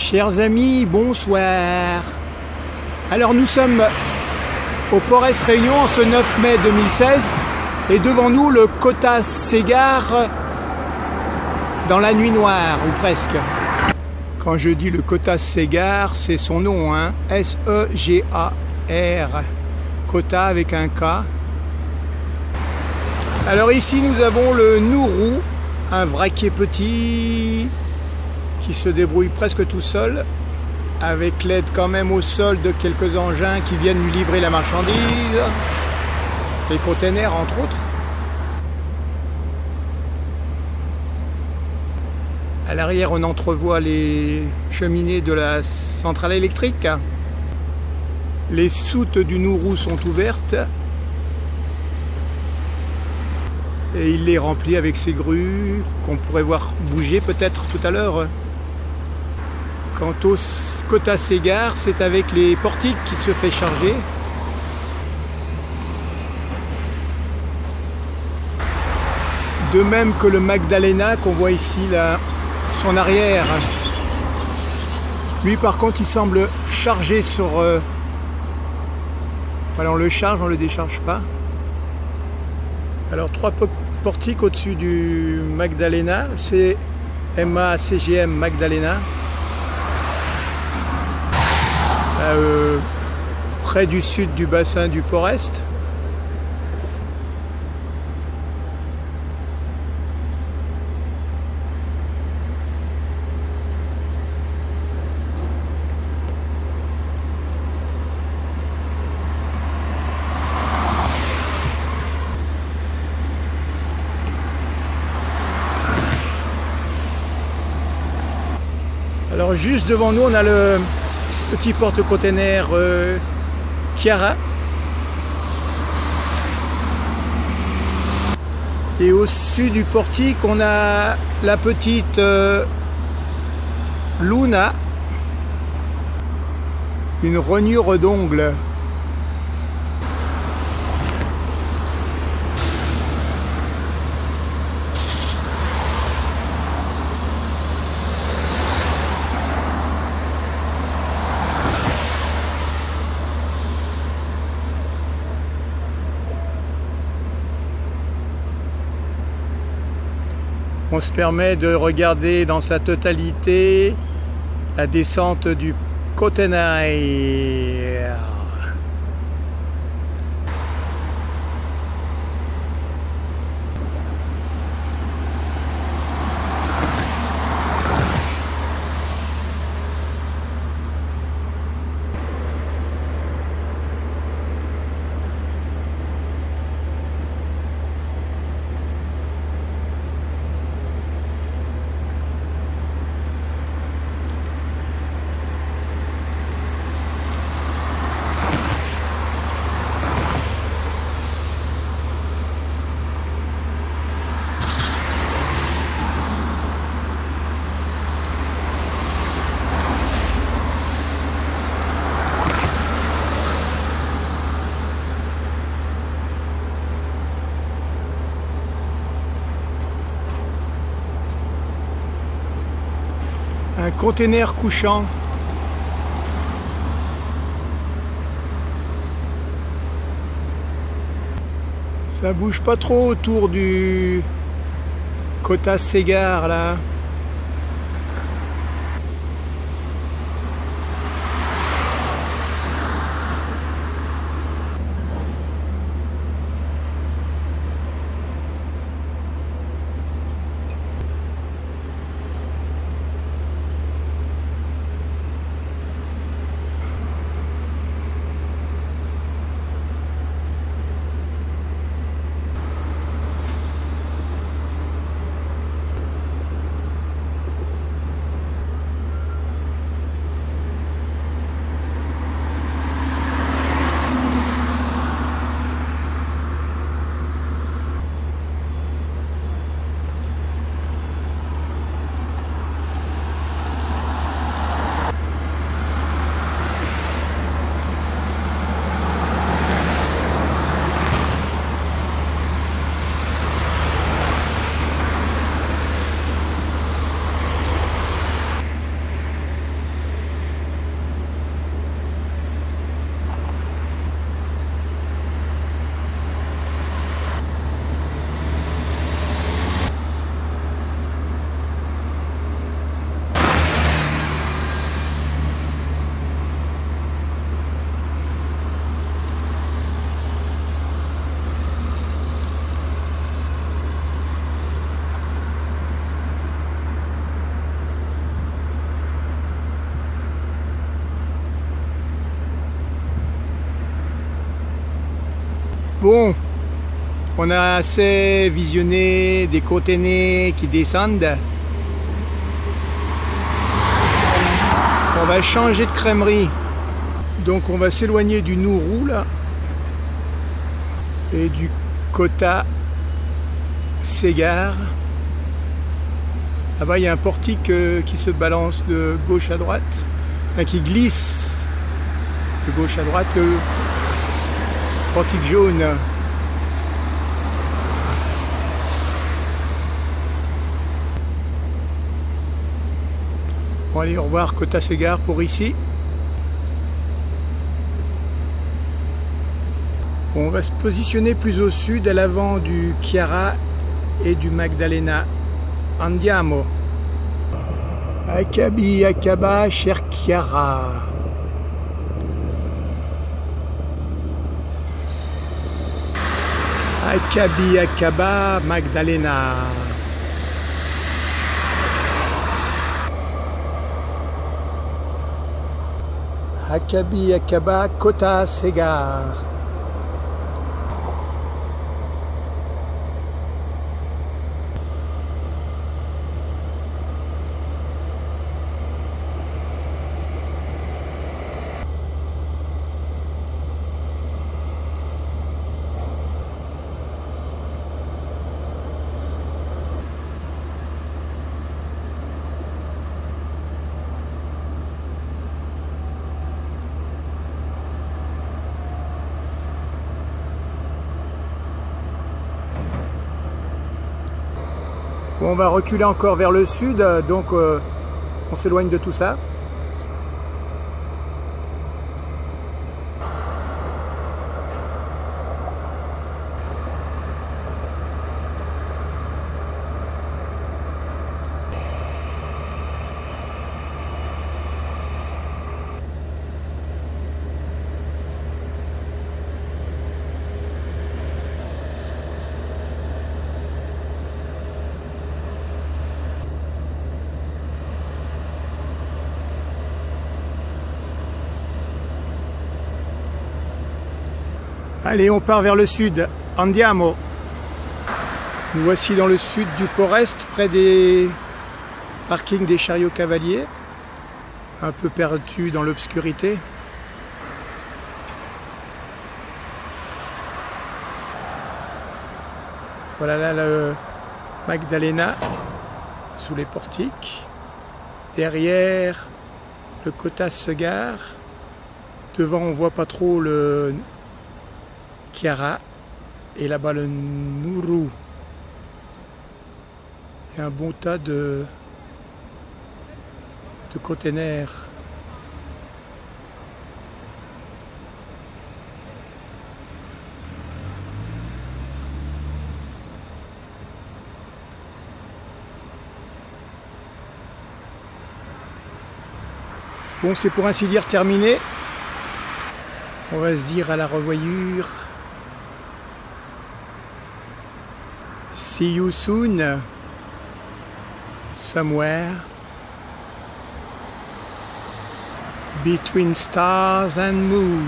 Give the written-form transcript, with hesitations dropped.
Chers amis, bonsoir. Alors nous sommes au Porès Réunion en ce 9 mai 2016 et devant nous le Kota s'égare dans la nuit noire, ou presque. Quand je dis le Kota s'égare, c'est son nom, hein, S-E-G-A-R, Kota avec un K. Alors ici nous avons le Nourou, un vraquier petit qui se débrouille presque tout seul, avec l'aide quand même au sol de quelques engins qui viennent lui livrer la marchandise, les containers entre autres. À l'arrière on entrevoit les cheminées de la centrale électrique. Les soutes du Nourou sont ouvertes et il les remplit avec ses grues qu'on pourrait voir bouger peut-être tout à l'heure. Quant au Kota s'égare, c'est avec les portiques qu'il se fait charger. De même que le Magdalena qu'on voit ici, là, son arrière. Lui par contre il semble chargé sur... Voilà, on le charge, on le décharge pas. Alors trois portiques au-dessus du Magdalena, c'est MA-CGM Magdalena. Près du sud du bassin du Port-Est. Alors juste devant nous on a le petit porte-container Chiara. Et au-dessus du portique, on a la petite Luna, une rognure d'ongles. On se permet de regarder dans sa totalité la descente du container. Un container couchant. Ça bouge pas trop autour du Kota s'égare là. Bon, on a assez visionné des Kootenay qui descendent. On va changer de crèmerie. Donc on va s'éloigner du Nauru là et du Kota Segar. Là-bas il y a un portique qui se balance de gauche à droite, enfin qui glisse de gauche à droite, le portique jaune. Bon allez, au revoir Kota Segar pour ici. On va se positionner plus au sud, à l'avant du Chiara et du Magdalena. Andiamo. Akabi, Akaba, cher Chiara. Akabi, Akaba, Magdalena. Akabi, Akaba, Kota Segar. Bon, on va reculer encore vers le sud, donc on s'éloigne de tout ça. Allez, on part vers le sud. Andiamo. Nous voici dans le sud du Port-Est, près des parkings des chariots cavaliers, un peu perdu dans l'obscurité. Voilà là le Magdalena sous les portiques. Derrière le Kota Segar. Devant on voit pas trop le Chiara et là-bas le Nauru. Il y a un bon tas de containers. Bon, c'est pour ainsi dire terminé. On va se dire à la revoyure. See you soon, somewhere between stars and moon.